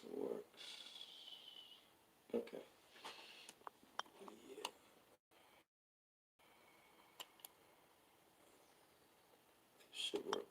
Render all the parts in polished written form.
this works. Okay. Yeah. Should work.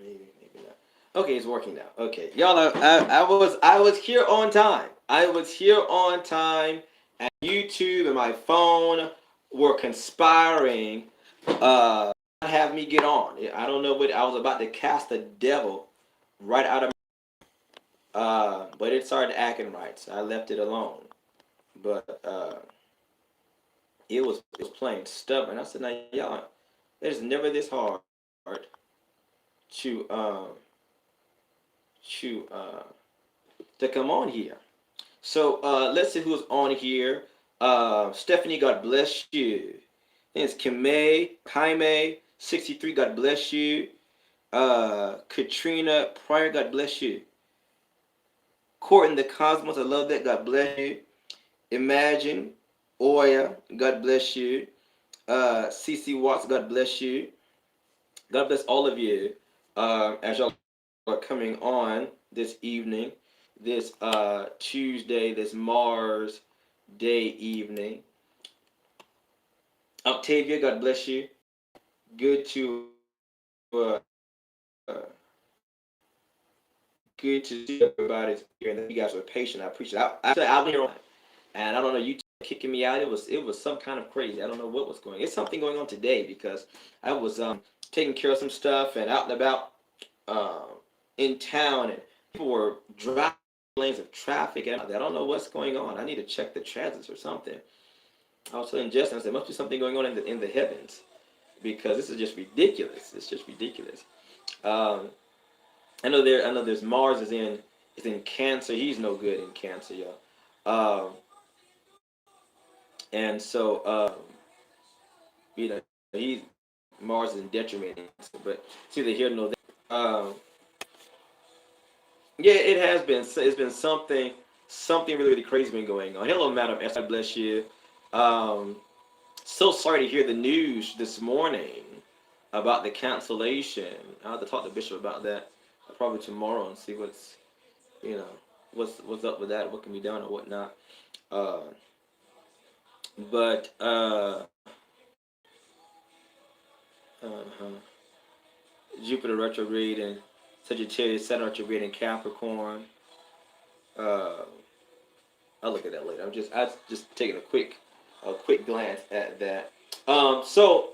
Maybe not. Okay, it's working now. Okay, y'all. I was here on time. I was here on time, and YouTube and my phone were conspiring. Have me get on. I don't know what I was about to cast the devil right out of. But it started acting right, so I left it alone. But it was playing stubborn. I said, now y'all, it's never this hard to to uh, to come on here. So let's see who's on here. Stephanie, God bless you. I think it's Kaime 63. God bless you. Katrina Pryor, God bless you. Court in the Cosmos, I love that. God bless you. Imagine Oya, God bless you. CC Watts, God bless you. God bless all of you as y'all are coming on this evening, this Tuesday, this Mars Day evening. Octavia, God bless you. Good to uh, good to see everybody here, and you guys were patient. I appreciate it. I've been here on, and I don't know, you kicking me out. It was some kind of crazy. I don't know what was going. It's something going on today because I was taking care of some stuff and out and about in town, and people were driving lanes of traffic, and I don't know what's going on. I need to check the transits or something. I was telling Justin, I said, there must be something going on in the heavens because this is just ridiculous. It's just ridiculous. Um, I know there's Mars is in Cancer. He's no good in Cancer, y'all. And so you know he's Mars is in detriment, but it's either here nor there. Yeah, it has been. It's been something really, really crazy been going on. Hello, Madam S. God bless you. Um, so sorry to hear the news this morning about the cancellation. I have to talk to Bishop about that probably tomorrow and see you know what's up with that, what can be done or whatnot. Uh, but uh, Jupiter retrograde and Sagittarius, Saturn retrograde in Capricorn. Uh, I'll look at that later. I was just taking a quick glance at that. So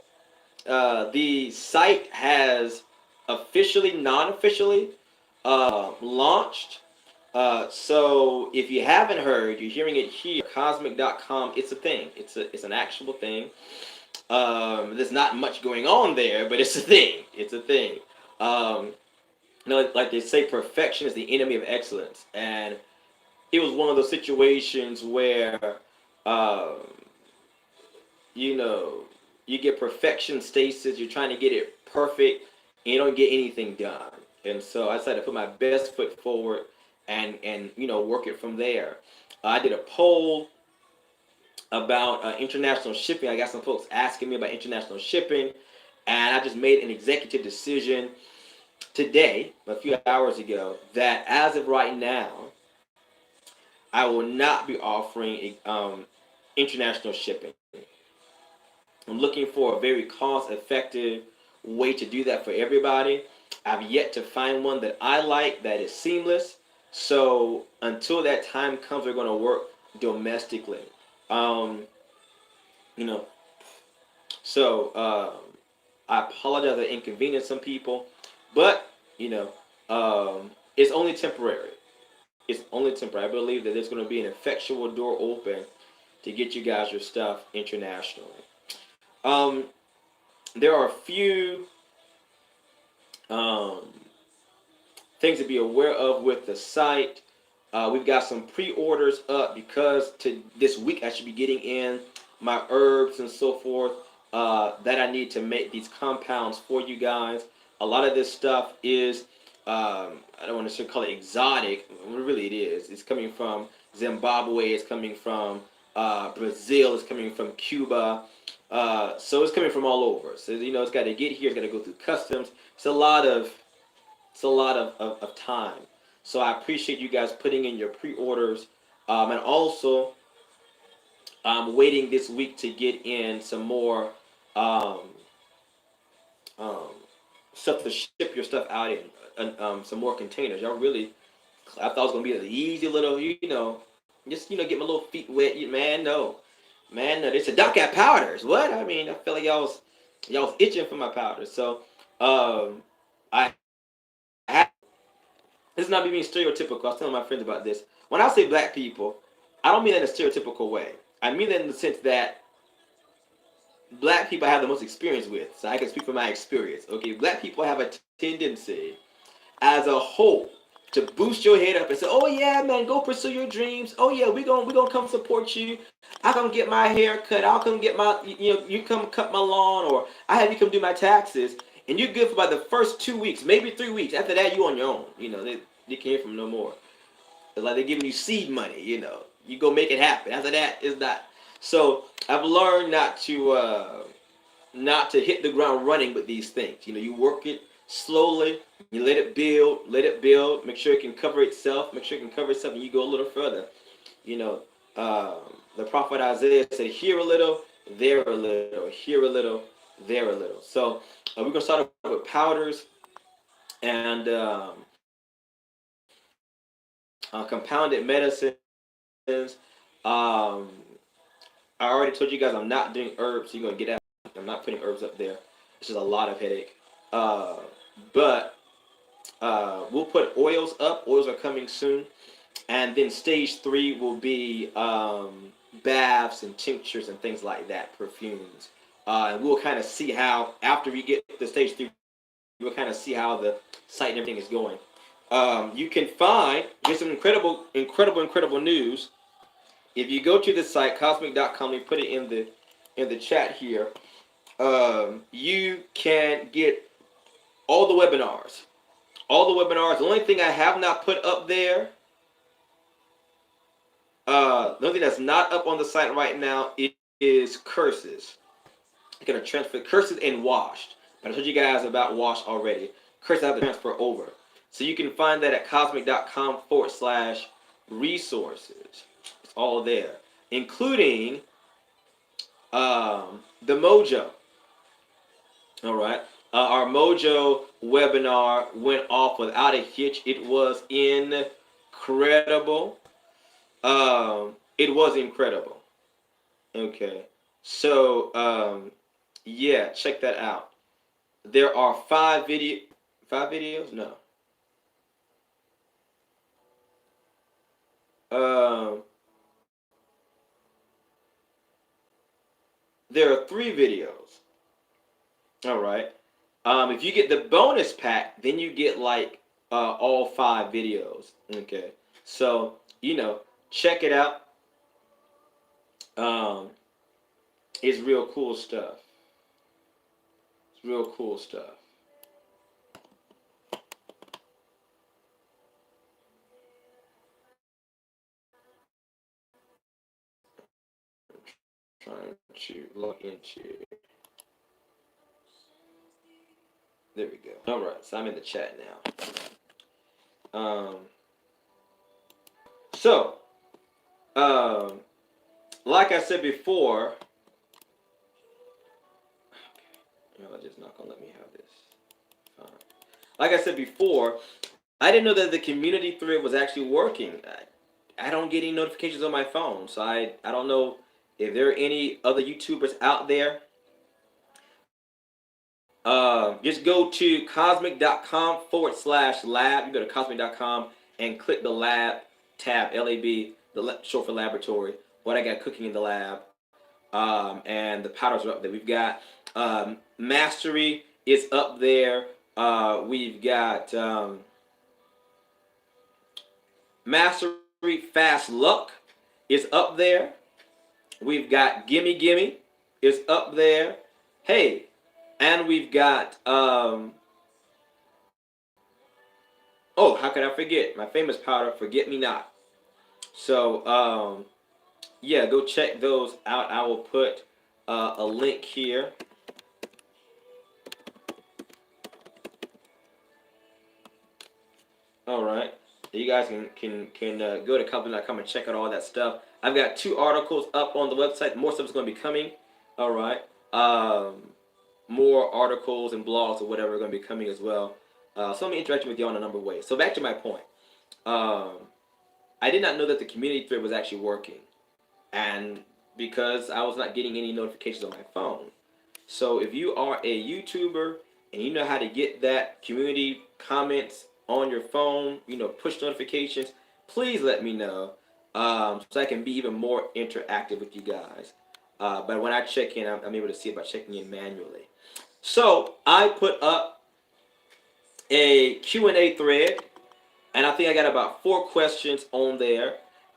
the site has officially, non-officially launched. So if you haven't heard, you're hearing it here. Cosmic.com. It's a thing. It's an actual thing. There's not much going on there, but it's a thing. It's a thing. Um, like they say, perfection is the enemy of excellence, and it was one of those situations where, um, you know, you get perfection stasis. You're trying to get it perfect, and you don't get anything done. And so I decided to put my best foot forward and work it from there. I did a poll about international shipping. I got some folks asking me about international shipping, and I just made an executive decision today, a few hours ago, that as of right now, I will not be offering international shipping. I'm looking for a very cost-effective way to do that for everybody. I've yet to find one that I like that is seamless. So until that time comes, we're going to work domestically. Um, you know, so I apologize that inconvenience some people, but you know, it's only temporary. It's only temporary. I believe that there's going to be an effectual door open to get you guys your stuff internationally. Um, there are a few um, things to be aware of with the site. We've got some pre-orders up because to this week I should be getting in my herbs and so forth that I need to make these compounds for you guys. A lot of this stuff is I don't want to call it exotic. Really, it is. It's coming from Zimbabwe, it's coming from Brazil, it's coming from Cuba. So it's coming from all over. So it's got to get here, it's got to go through customs. It's a lot of time. So I appreciate you guys putting in your pre-orders, and also I'm waiting this week to get in some more um, um, stuff to ship your stuff out in, some more containers. Y'all really, I thought it was gonna be an easy little, just get my little feet wet. Man, no. They said Doc got powders. What? I mean, I feel like y'all was itching for my powders. So, I have, this is not me being stereotypical. I was telling my friends about this. When I say black people, I don't mean that in a stereotypical way. I mean that in the sense that black people I have the most experience with, so I can speak from my experience. Okay, black people have a tendency, as a whole, to boost your head up and say, "Oh yeah, man, go pursue your dreams. Oh yeah, we gonna come support you. I come get my hair cut. I'll come get my you come cut my lawn, or I have you come do my taxes." And you're good for about the first 2 weeks, maybe 3 weeks. After that, you on your own. They can't hear from no more. It's like they're giving you seed money. You go make it happen. After that, it's not. So I've learned not to hit the ground running with these things. You work it slowly. You let it build. Make sure it can cover itself. And you go a little further. The prophet Isaiah said, "Here a little, there a little, here a little, there a little." So we're gonna start off with powders and compounded medicines. Um, I already told you guys I'm not doing herbs, so you're gonna get out. I'm not putting herbs up there. It's just a lot of headache. But we'll put oils up. Oils are coming soon. And then stage 3 will be baths and tinctures and things like that, perfumes. And we'll kind of see how, after we get to stage 3, we'll kind of see how the site and everything is going. You can find, here's some incredible news. If you go to the site, Khozmiq.com, we put it in the chat here. You can get all the webinars. The only thing I have not put up there, the only thing that's not up on the site right now is curses. I'm going to transfer curses and washed. But I told you guys about washed already. Curses I have to transfer over. So you can find that at Khozmiq.com/resources. It's all there, including the Mojo. All right. Our Mojo webinar went off without a hitch. It was incredible. It was incredible. Okay. So, yeah, check that out. There are 5 videos? No. There are 3 videos. All right. If you get the bonus pack, then you get like all 5 videos. Okay. So, check it out. It's real cool stuff. Trying to log into. There we go. All right, so I'm in the chat now. So, like I said before, I'm just not gonna let me have this. Fine. Like I said before, I didn't know that the community thread was actually working. I don't get any notifications on my phone, so I don't know if there are any other YouTubers out there. Just go to Khozmiq.com/lab. You go to Khozmiq.com and click the lab tab, LAB, short for laboratory. What I got cooking in the lab, and the powders are up there. We've got Mastery is up there. We've got Mastery Fast Luck is up there. We've got Gimme Gimme is up there. Hey, and we've got oh, how could I forget my famous powder, Forget Me Not. So yeah, go check those out. I will put a link here. All right. You guys can go to company.com and check out all that stuff. I've got 2 articles up on the website. More stuff is going to be coming. All right. More articles and blogs or whatever are going to be coming as well. So I'm interacting with you in a number of ways. So back to my point. I did not know that the community thread was actually working, and because I was not getting any notifications on my phone. So if you are a YouTuber and you know how to get that community comments on your phone, push notifications, please let me know, so I can be even more interactive with you guys. But when I check in, I'm able to see it by checking in manually. So I put up a Q&A thread, and I think I got about 4 questions on there.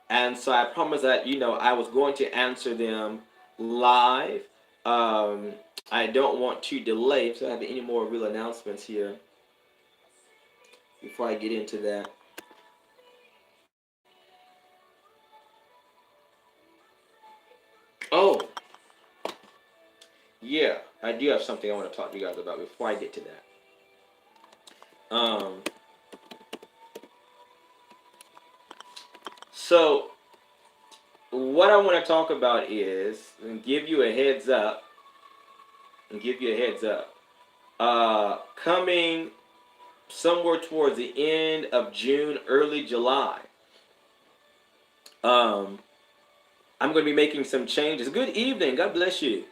And so I promised that, I was going to answer them live. I don't want to delay, so I have any more real announcements here before I get into that. Oh, yeah, I do have something I want to talk to you guys about before I get to that. So what I want to talk about is, and give you a heads up, coming somewhere towards the end of June, early July, I'm going to be making some changes. Good evening, God bless you.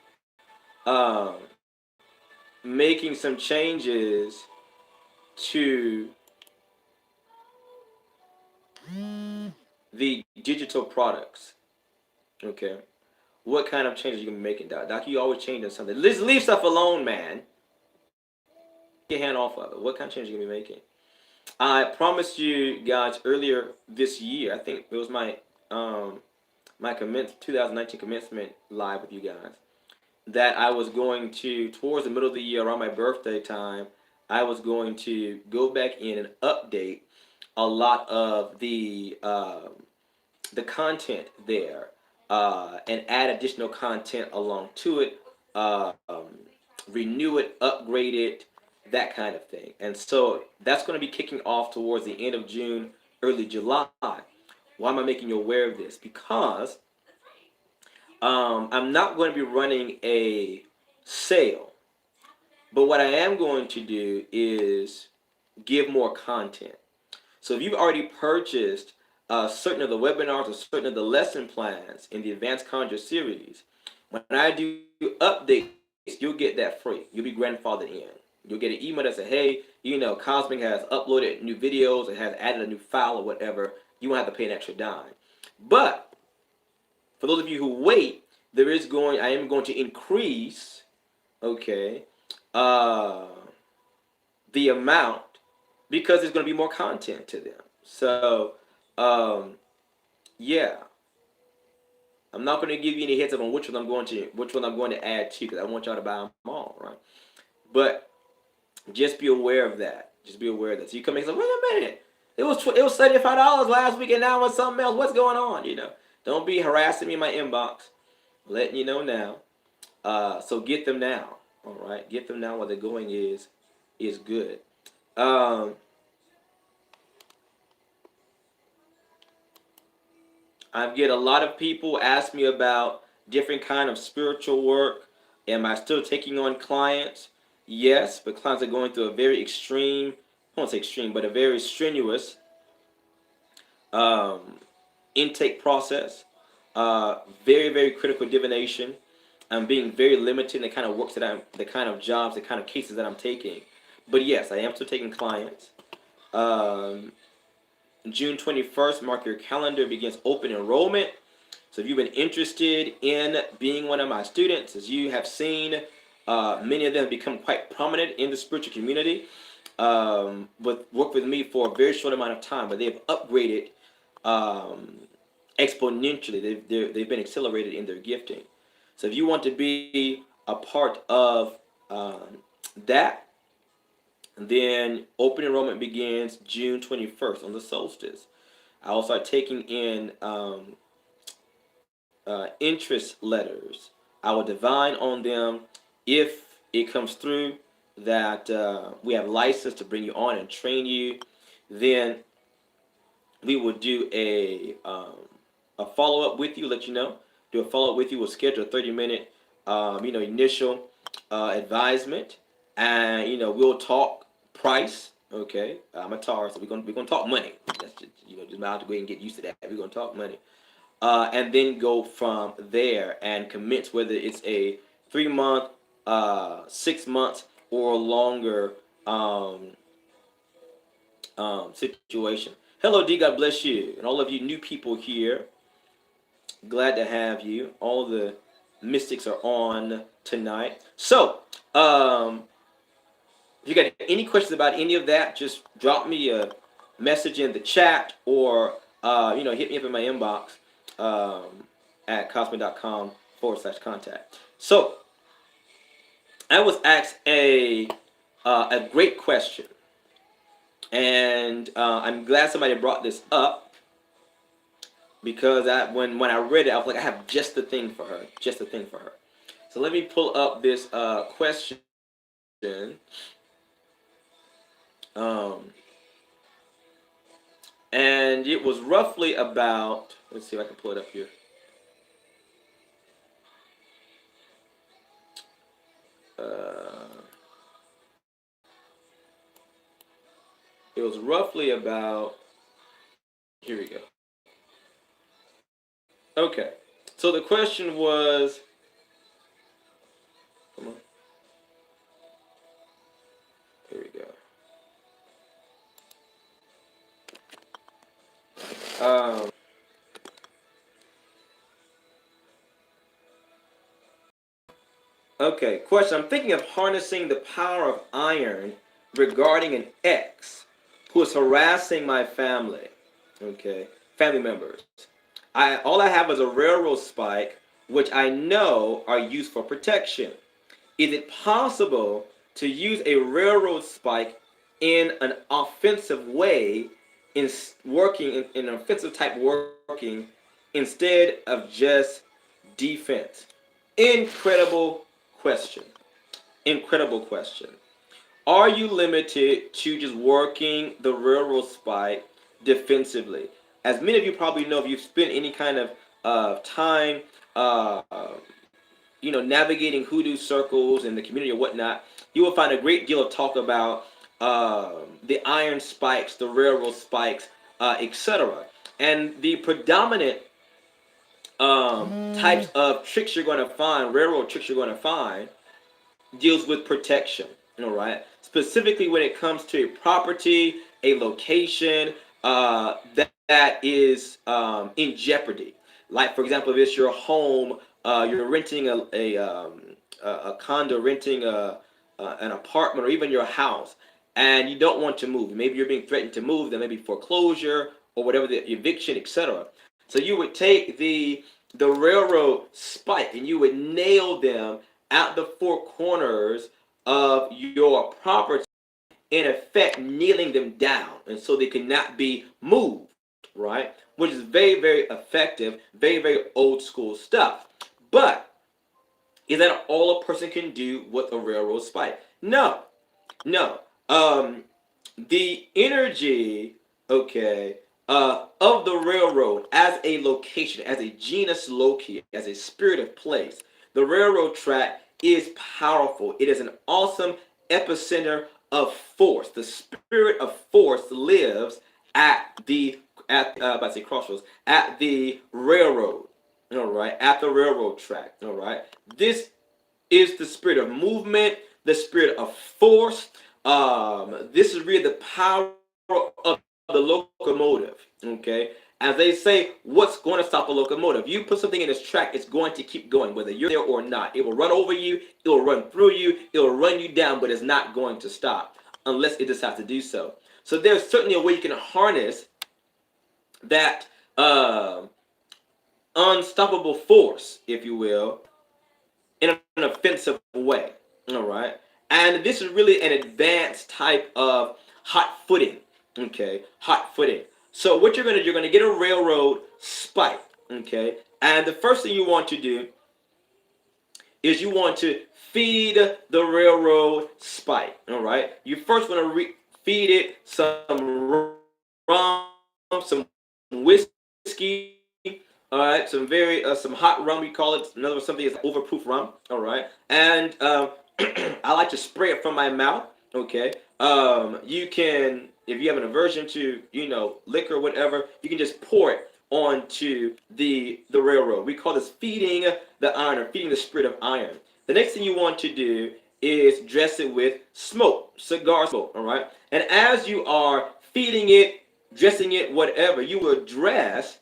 Making some changes to the digital products. Okay. What kind of changes are you going to be making, Doc? Doc, you always changing something. Let's leave stuff alone, man. Get your hand off of it. What kind of changes are you going to be making? I promised you guys earlier this year, I think it was my 2019 commencement live with you guys, that I was going to, towards the middle of the year, around my birthday time, I was going to go back in and update a lot of the content there, and add additional content along to it, renew it, upgrade it, that kind of thing. And so that's going to be kicking off towards the end of June, early July. Why am I making you aware of this? Because I'm not going to be running a sale, but what I am going to do is give more content. So if you've already purchased certain of the webinars or certain of the lesson plans in the Advanced Conjure series, when I do updates, you'll get that free. You'll be grandfathered in. You'll get an email that says, hey, Khozmiq has uploaded new videos, it has added a new file or whatever. You won't have to pay an extra dime. But for those of you who wait, I am going to increase, okay, the amount, because there's going to be more content to them. So, yeah, I'm not going to give you any heads up on which one I'm going to add to, because I want y'all to buy them all, right? But just be aware of that. Just be aware of that. So you come in and say, wait a minute, it was $75 last week and now it's something else. What's going on? Don't be harassing me in my inbox. I'm letting you know now. So get them now. All right, get them now while the going is good. I get a lot of people ask me about different kind of spiritual work. Am I still taking on clients? Yes, but clients are going through a very extreme, I won't say extreme, but a very strenuous intake process. Very, very critical divination. I'm being very limited in the kind of works the kind of jobs, the kind of cases that I'm taking. But yes, I am still taking clients. June 21st, mark your calendar, begins open enrollment. So if you've been interested in being one of my students, as you have seen, many of them have become quite prominent in the spiritual community, but worked with me for a very short amount of time, but they've upgraded exponentially. They've been accelerated in their gifting. So if you want to be a part of that, then open enrollment begins June 21st on the solstice. I will start taking in interest letters. I will divine on them. If it comes through that we have license to bring you on and train you, then we will do a follow up with you. Let you know. Do a follow up with you. We'll schedule a 30-minute initial advisement, and we'll talk price. Okay, I'm a tar, so we're gonna talk money. That's just just have to go ahead and get used to that. We're gonna talk money. And then go from there and commence whether it's a 3 month, 6 months, or longer situation. Hello, D. God bless you, and all of you new people here. Glad to have you. All the mystics are on tonight. So, if you got any questions about any of that, just drop me a message in the chat, or hit me up in my inbox at cosmic.com/contact. So I was asked a great question, and I'm glad somebody brought this up, because when I read it, I was like, I have just the thing for her, just the thing for her. So let me pull up this question. And it was roughly about, let's see if I can pull it up here. It was roughly about, here we go. Okay, so the question was, come on, here we go. Okay, question. I'm thinking of harnessing the power of iron regarding an ex who is harassing my family. Okay, family members. All I have is a railroad spike, which I know are used for protection. Is it possible to use a railroad spike in an offensive way, in an offensive type working, instead of just defense? Incredible question. Incredible question. Are you limited to just working the railroad spike defensively? As many of you probably know, if you've spent any kind of time navigating hoodoo circles in the community or whatnot, you will find a great deal of talk about the iron spikes, the railroad spikes, etc. And the predominant types of tricks you're going to find, railroad tricks you're going to find, deals with protection. All right. Specifically, when it comes to a property, a location that is in jeopardy. Like, for example, if it's your home, you're renting a condo, renting an apartment, or even your house, and you don't want to move. Maybe you're being threatened to move. There may be foreclosure or whatever, the eviction, etc. So you would take the railroad spike and you would nail them at the four corners of your property, in effect kneeling them down, and so they cannot be moved, right? Which is very, very effective, very, very old school stuff. But is that all a person can do with a railroad spike? No. The energy, okay, of the railroad as a location, as a genus loci, as a spirit of place, the railroad track is powerful. It is an awesome epicenter of force. The spirit of force lives at the crossroads, at the railroad. All right, at the railroad track. All right, this is the spirit of movement, the spirit of force. This is really the power of the locomotive. Okay, as they say, what's going to stop a locomotive? You put something in its track, it's going to keep going, whether you're there or not. It will run over you, it will run through you, it will run you down, but it's not going to stop unless it decides to do so. So there's certainly a way you can harness that unstoppable force, if you will, in an offensive way. All right, and this is really an advanced type of hot footing. Okay, hot footing. So what you're going to get a railroad spike, okay? And the first thing you want to do is you want to feed the railroad spike, all right? You first want to feed it some rum, some whiskey, all right, some hot rum, we call it. In other words, something is overproof rum, all right? And I like to spray it from my mouth, okay? You can, if you have an aversion to, liquor or whatever, you can just pour it onto the railroad. We call this feeding the iron, or feeding the spirit of iron. The next thing you want to do is dress it with smoke, cigar smoke, all right? And as you are feeding it, dressing it, whatever, you will dress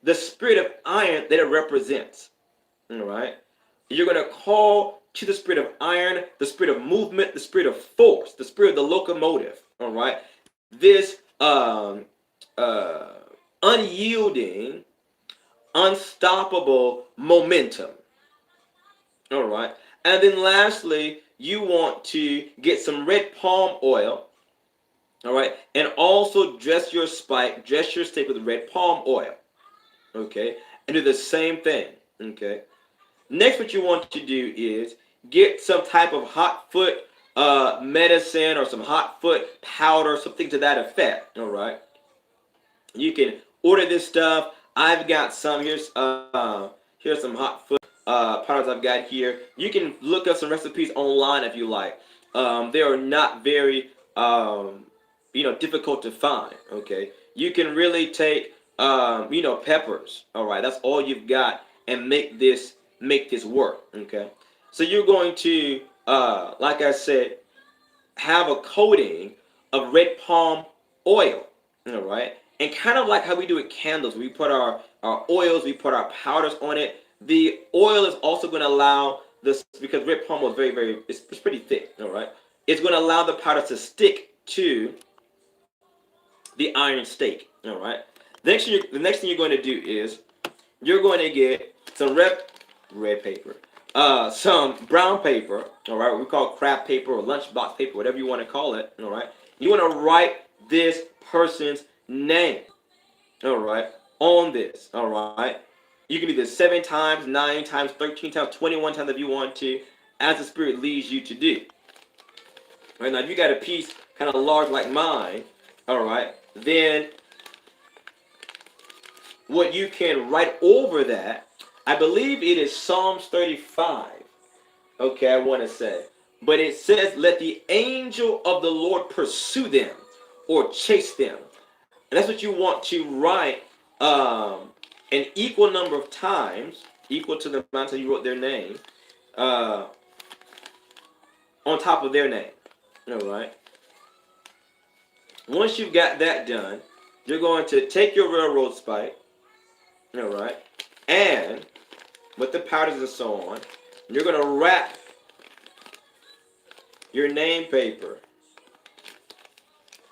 the spirit of iron that it represents, all right? You're going to call to the spirit of iron, the spirit of movement, the spirit of force, the spirit of the locomotive, all right? This unyielding, unstoppable momentum, all right? And then lastly, you want to get some red palm oil, all right? And also dress your spike, dress your stick with red palm oil, okay? And do the same thing, okay? Next, what you want to do is get some type of hot foot medicine or some hot foot powder, something to that effect, all right? You can order this stuff. I've got some. Here's some hot foot powders I've got here. You can look up some recipes online if you like. They are not very difficult to find, okay? You can really take peppers, all right? That's all you've got, and make this work, okay? So you're going to like I said, have a coating of red palm oil, all right? And kind of like how we do with candles, we put our oils, we put our powders on it. The oil is also going to allow this, because red palm oil is very, it's pretty thick, all right? It's going to allow the powder to stick to the iron stake, all right? The next thing you're going to do is you're going to get some red paper, some brown paper, all right? What we call craft paper or lunchbox paper, whatever you want to call it, all right? You want to write this person's name, all right, on this, all right? You can do this 7 times, 9 times, 13 times, 21 times if you want to, as the Spirit leads you to do. Right, now, if you got a piece kind of large like mine, all right, then what you can write over that, I believe it is Psalms 35, okay, I want to say. But it says, let the angel of the Lord pursue them or chase them. And that's what you want to write an equal number of times, equal to the amount that you wrote their name, on top of their name. All right. Once you've got that done, you're going to take your railroad spike, all right, and with the powders and so on, you're going to wrap your name paper,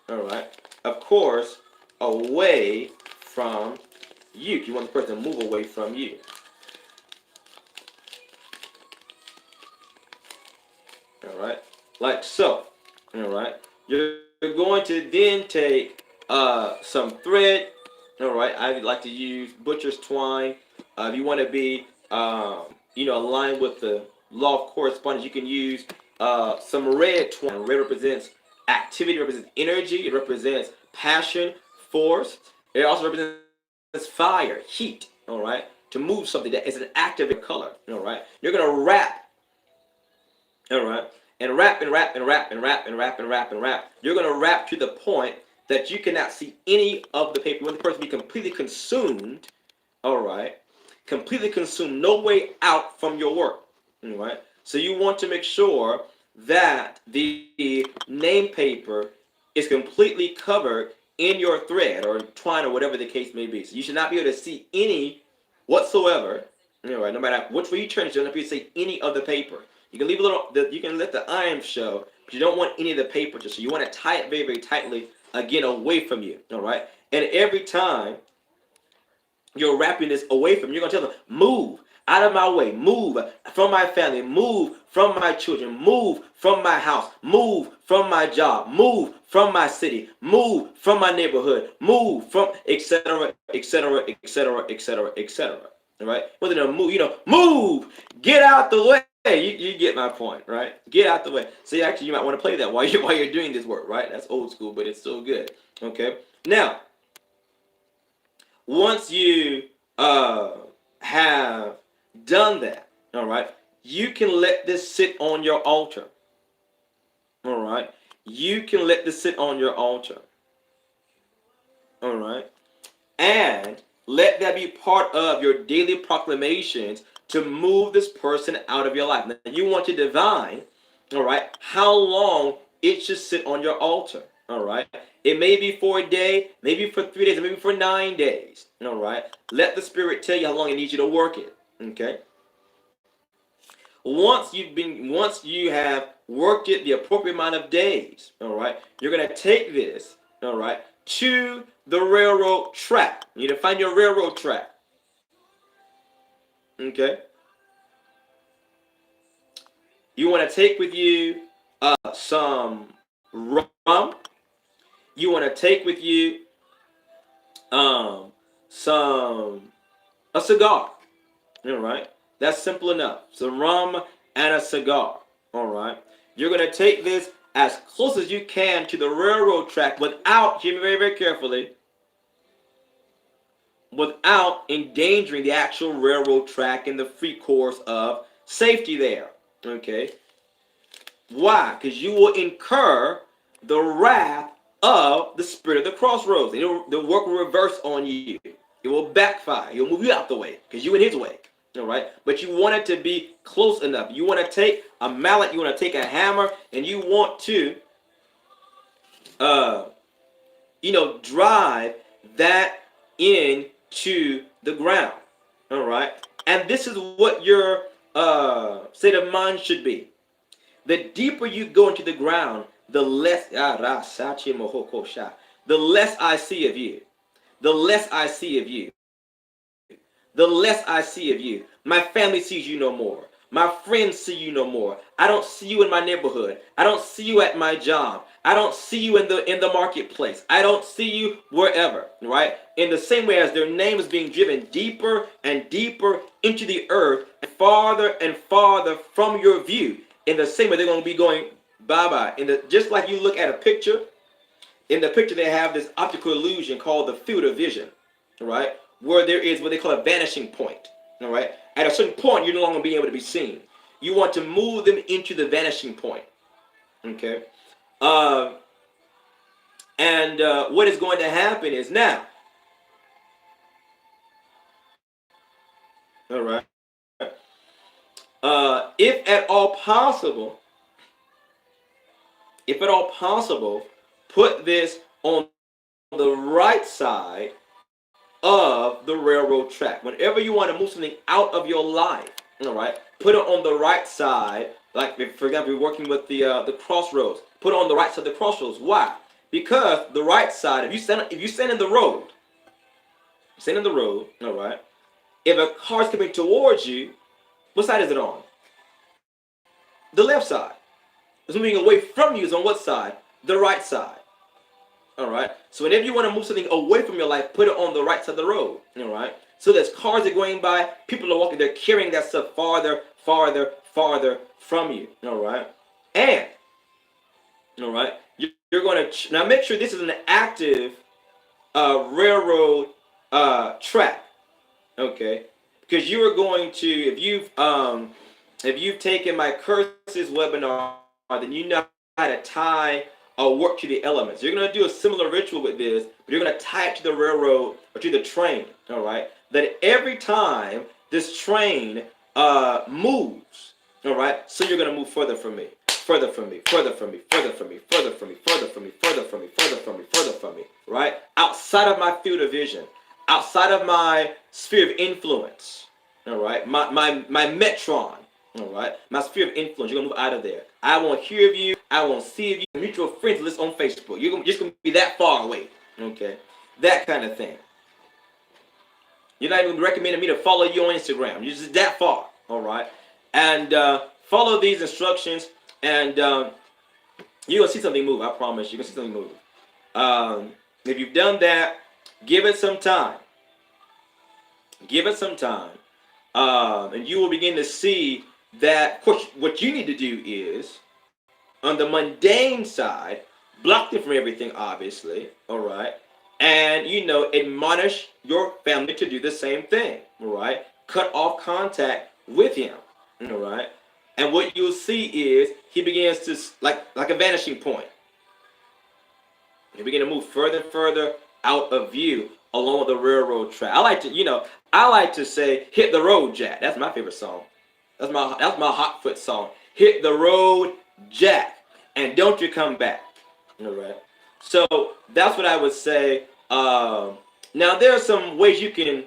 all right, of course, away from you. You want the person to move away from you. All right, like so. All right, you're going to then take some thread. All right, I like to use butcher's twine. If you want to be, aligned with the law of correspondence, you can use some red twine. Red represents activity, represents energy, it represents passion, force. It also represents fire, heat, all right, to move something that is an active color, all right. You're going to wrap, all right, and wrap and wrap and wrap and wrap and wrap and wrap and wrap. You're going to wrap to the point that you cannot see any of the paper. You want the person to be completely consumed, all right, completely consumed, no way out from your work, all right. So you want to make sure that the name paper is completely covered in your thread or twine or whatever the case may be. So you should not be able to see any whatsoever, all right, no matter which way you turn it, you don't have to see any of the paper. You can leave a little, you can let the iron show, but you don't want any of the paper to show. You want to tie it very, very tightly, again, away from you, all right? And every time you're wrapping this away from you, you're going to tell them, move, Out of my way. Move from my family. Move from my children. Move from my house. Move from my job. Move from my city. Move from my neighborhood. Move from etc. etc. etc. etc. etc. All right. Whether to move, move. Get out the way. You get my point, right? Get out the way. So actually, you might want to play that while you're doing this work, right? That's old school, but it's still good. Okay. Now, once you have done that, all right, you can let this sit on your altar. All right. You can let this sit on your altar. All right. And let that be part of your daily proclamations to move this person out of your life. Now, you want to divine, all right, how long it should sit on your altar. All right. It may be for a day, maybe for 3 days, maybe for 9 days. All right. Let the Spirit tell you how long it needs you to work it. Okay. Once you have worked it the appropriate amount of days, all right, you're going to take this, all right, to the railroad track. You need to find your railroad track. Okay. You want to take with you some rum. You want to take with you a cigar. All right. That's simple enough. Some rum and a cigar. All right. You're going to take this as close as you can to the railroad track without, hear me very, very carefully, without endangering the actual railroad track and the free course of safety there. Okay. Why? Because you will incur the wrath of the spirit of the crossroads. The work will reverse on you. It will backfire. He'll move you out the way because you're in his way. All right. But you want it to be close enough. You want to take a mallet. You want to take a hammer, and you want to, drive that into the ground. All right. And this is what your state of mind should be. The deeper you go into the ground, the less I see of you. The less I see of you. The less I see of you. My family sees you no more. My friends see you no more. I don't see you in my neighborhood. I don't see you at my job. I don't see you in the marketplace. I don't see you wherever, right? In the same way as their name is being driven deeper and deeper into the earth, and farther from your view. In the same way, they're going to be going bye-bye. Just like you look at a picture, in the picture they have this optical illusion called the field of vision, right? Where there is what they call a vanishing point, all right? At a certain point, you're no longer being able to be seen. You want to move them into the vanishing point, okay? What is going to happen is now, all right? If at all possible, put this on the right side of the railroad track. Whenever you want to move something out of your life, all right, put it on the right side. Like, for example, you're working with the crossroads. Put it on the right side of the crossroads. Why? Because the right side, if you stand in the road, all right, if a car's coming towards you, what side is it on? The left side. It's moving away from you is on what side? The right side. All right. So whenever you want to move something away from your life, put it on the right side of the road. All right. So there's cars that are going by, people are walking, they're carrying that stuff farther from you. All right. And, all right, you're going to, now make sure this is an active railroad track. Okay. Because you are going to, if you've taken my curses webinar, then you know how to tie or work to the elements. You're going to do a similar ritual with this, but you're going to tie it to the railroad or to the train, all right? That every time this train moves, all right? So you're going to move further from me, further from me, further from me, further from me, further from me, further from me, further from me, further from me, further from me, right? Outside of my field of vision, outside of my sphere of influence, all right? My metron. All right, my sphere of influence, you're gonna move out of there. I won't hear of you. I won't see of you. Mutual friends list on Facebook. You're just gonna be that far away. Okay, that kind of thing. You're not even recommending me to follow you on Instagram. You're just that far, all right? And follow these instructions, and you're going to see something move. I promise you're going to see something move. If you've done that, give it some time. Give it some time. And you will begin to see that, of course, what you need to do is, on the mundane side, block them from everything, obviously, all right? And, admonish your family to do the same thing, all right? Cut off contact with him, all right? And what you'll see is he begins to, like a vanishing point. He begin to move further and further out of view along the railroad track. I like to say, hit the road, Jack. That's my favorite song. That's my hot foot song. Hit the road, Jack, and don't you come back. All right. So that's what I would say. Now there are some ways you can.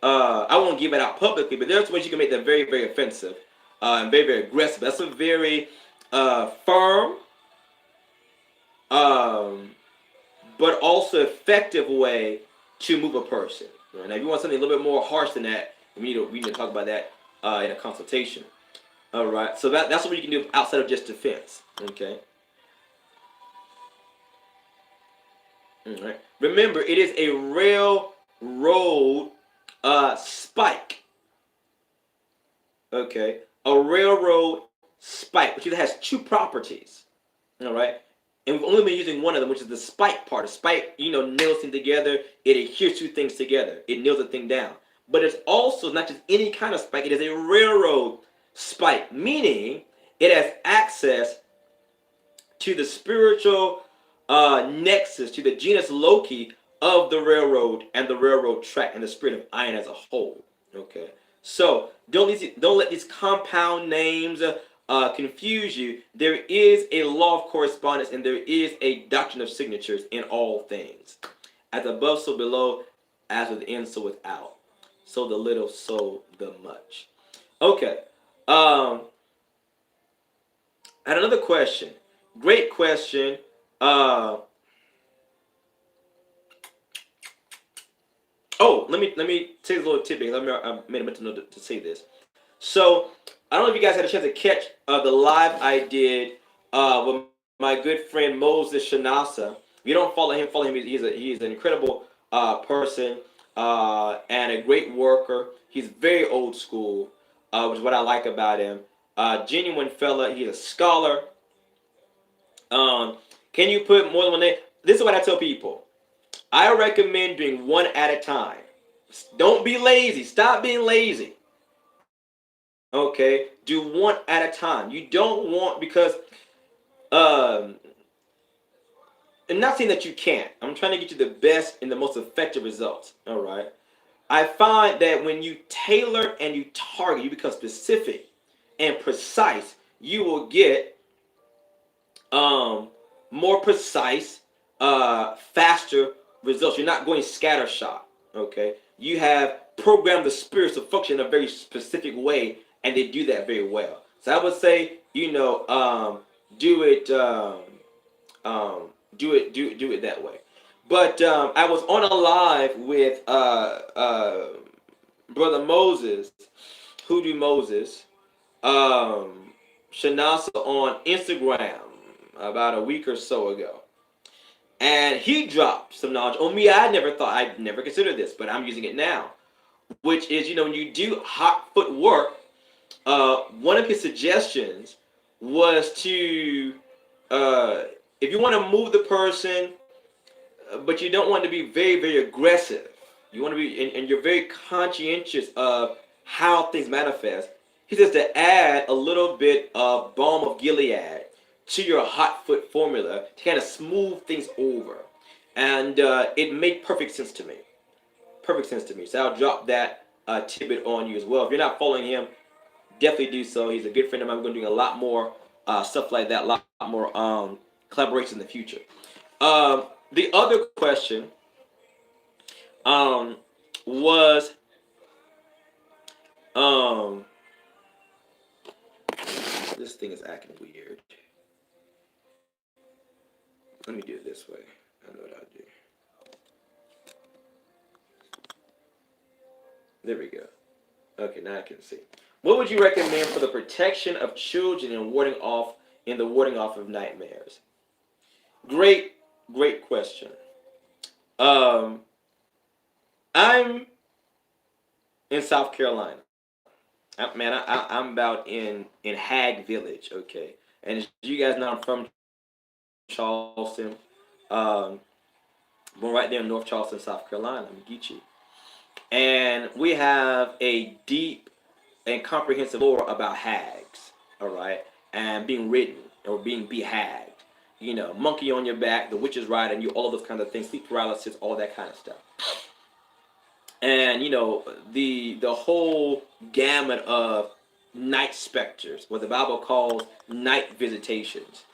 I won't give it out publicly, but there's ways you can make that very, very offensive and very, very aggressive. That's a very firm, but also effective way to move a person. Right? Now, if you want something a little bit more harsh than that, we need to talk about that in a consultation. All right. So that's what you can do outside of just defense. Okay. All right. Remember, it is a railroad spike. Okay. A railroad spike, which has two properties. All right. And we've only been using one of them, which is the spike part. A spike, nails things together. It adheres two things together. It nails a thing down. But it's also not just any kind of spike. It is a railroad spike, meaning it has access to the spiritual nexus, to the genus Loki of the railroad and the railroad track and the spirit of iron as a whole. Okay, so don't let these compound names confuse you. There is a law of correspondence, and there is a doctrine of signatures in all things. As above, so below, as within, so without. So the little, so the much. Okay. I had another question. Great question. Let me take a little tidbit. I made a mental note to say this. So I don't know if you guys had a chance to catch the live I did with my good friend Moses Shanasa. If you don't follow him, follow him. He's an incredible person and a great worker. He's very old school, which is what I like about him. Genuine fella. He's a scholar. Can you put more than one name? This is what I tell people. I recommend doing one at a time. Don't be lazy. Stop being lazy. Okay? Do one at a time. You don't want, because I'm not saying that you can't. I'm trying to get you the best and the most effective results. All right? I find that when you tailor and you target, you become specific and precise, you will get more precise, faster results. You're not going scattershot. Okay? You have programmed the spirits to function in a very specific way, and they do that very well. So I would say, do it that way. But I was on a live with Brother Moses, Hoodoo Moses, Shanasa on Instagram about a week or so ago. And he dropped some knowledge on me. I'd never considered this, but I'm using it now. Which is, when you do hot foot work, one of his suggestions was to, if you want to move the person, but you don't want to be very, very aggressive, you want to be, and you're very conscientious of how things manifest, he says to add a little bit of balm of Gilead to your hot foot formula to kind of smooth things over. And it made perfect sense to me. Perfect sense to me. So I'll drop that tidbit on you as well. If you're not following him, definitely do so. He's a good friend of mine. We're going to do a lot more stuff like that, a lot more collaboration in the future. The other question was, this thing is acting weird. Let me do it this way. I know what I'll do. There we go. Okay, now I can see. What would you recommend for the protection of children and warding off of nightmares? Great, great question. Um, I'm in South Carolina. I'm about in Hag Village, okay. And as you guys know, I'm from Charleston. Um, born right there in North Charleston, South Carolina. I'm Geechee. And we have a deep and comprehensive lore about hags, all right, and being ridden or being behagged. You know, monkey on your back, the witch is riding you, all of those kinds of things, sleep paralysis, all that kind of stuff. And you know, the whole gamut of night specters, what the Bible calls night visitations,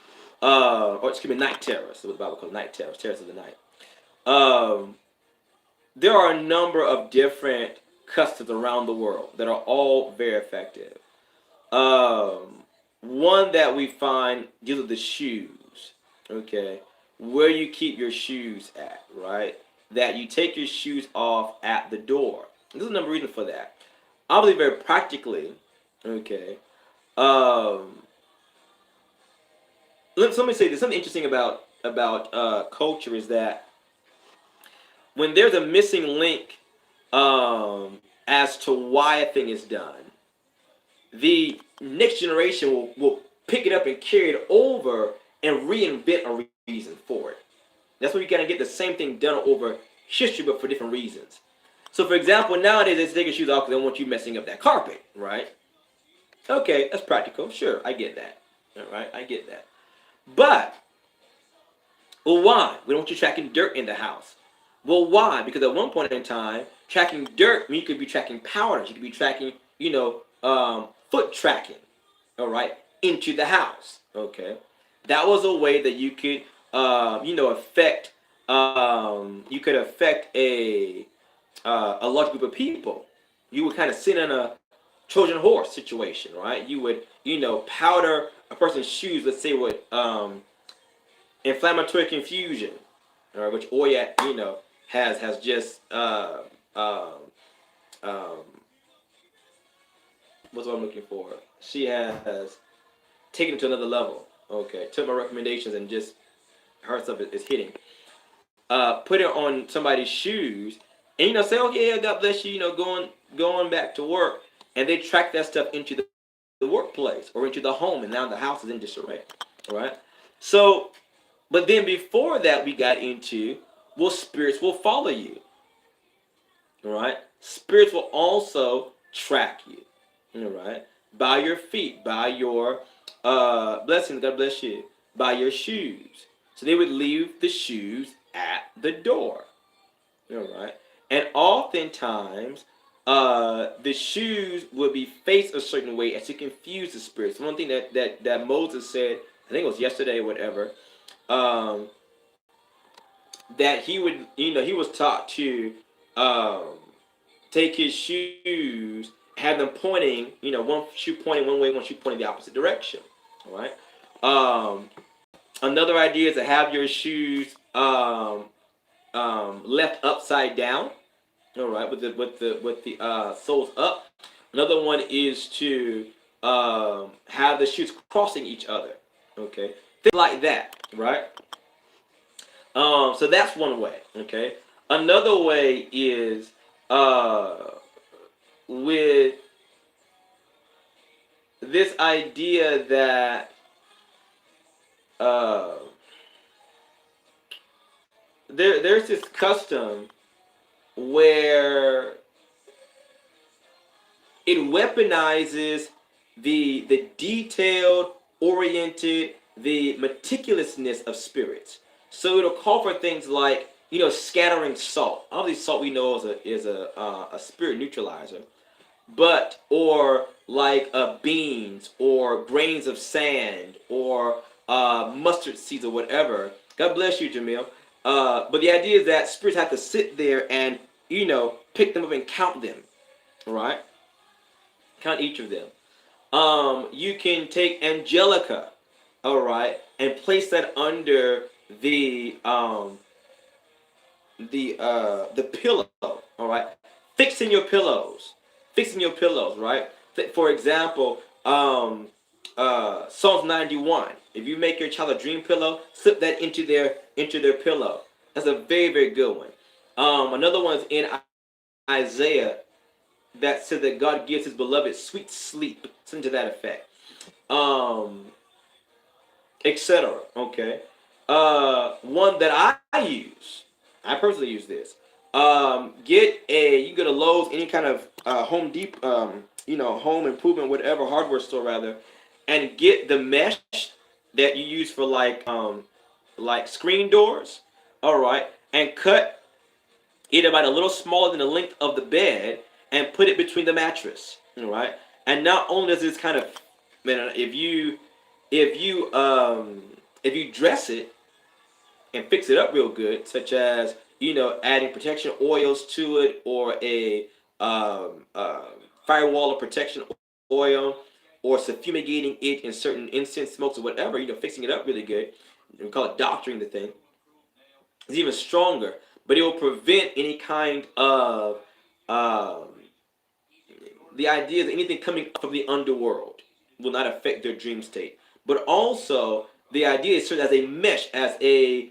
or excuse me, night terrors, what the Bible calls night terrors, terrors of the night. Um, there are a number of different customs around the world that are all very effective. One that we find deals with the shoes, okay, where you keep your shoes at, right? That you take your shoes off at the door. There's a number of reasons for that. Obviously, very practically, okay. Let me say this. Something interesting about culture is that when there's a missing link as to why a thing is done, the next generation will pick it up and carry it over and reinvent a reason for it. That's why you gotta get the same thing done over history, but for different reasons. So, for example, nowadays they take your shoes off because they want you messing up that carpet, right? Okay, that's practical. Sure, I get that. All right, I get that. But, well, why? We don't want you tracking dirt in the house. Well, why? Because at one point in time, tracking dirt, you could be tracking powders. You could be tracking, foot tracking, all right, into the house. Okay, that was a way that you could, affect. You could affect a large group of people. You would kind of sit in a Trojan horse situation, right? You would, powder a person's shoes. Let's say with inflammatory confusion, all right, which Oya, has just what's what I'm looking for. She has taken it to another level. Okay, took my recommendations and just her stuff is hitting. Put it on somebody's shoes, and say, "Oh yeah, God bless you." Going back to work, and they track that stuff into the workplace or into the home, and now the house is in disarray. All right. So, but then before that, we got into, well, spirits will follow you. All right. Spirits will also track you. All right. By your feet, by your blessings, God bless you, by your shoes. So they would leave the shoes at the door. All right. And oftentimes, the shoes would be faced a certain way as to confuse the spirits. One thing that Moses said, I think it was yesterday or whatever, that he would, he was taught to take his shoes, have them pointing, one shoe pointing one way, one shoe pointing the opposite direction. All right. Another idea is to have your shoes left upside down. All right, with the soles up. Another one is to have the shoes crossing each other. Okay, things like that. Right. So that's one way. Okay. Another way is with this idea that there's this custom where it weaponizes the detailed, oriented, the meticulousness of spirits. So it'll call for things like, scattering salt. Obviously, salt we know is a spirit neutralizer, but or like beans or grains of sand or mustard seeds or whatever. God bless you, Jamil. But the idea is that spirits have to sit there and, pick them up and count them. All right? Count each of them. You can take Angelica, all right, and place that under the pillow, all right? fixing your pillows, right? For example, Psalms 91. If you make your child a dream pillow, slip that into their pillow. That's a very, very good one. Another one is in Isaiah that said that God gives his beloved sweet sleep, something to that effect, etc. Okay. One that I use, I personally use this. You go to Lowe's, any kind of Home Depot, home improvement, whatever, hardware store rather, and get the mesh that you use for like screen doors. All right, and cut it about a little smaller than the length of the bed, and put it between the mattress. All right, and not only does this kind of, man, if you dress it and fix it up real good, such as adding protection oils to it, or a firewall of protection oil, or fumigating it in certain incense smokes or whatever, fixing it up really good. We call it doctoring the thing. It's even stronger, but it will prevent any kind of the idea that anything coming from the underworld will not affect their dream state. But also the idea is served as a mesh, as a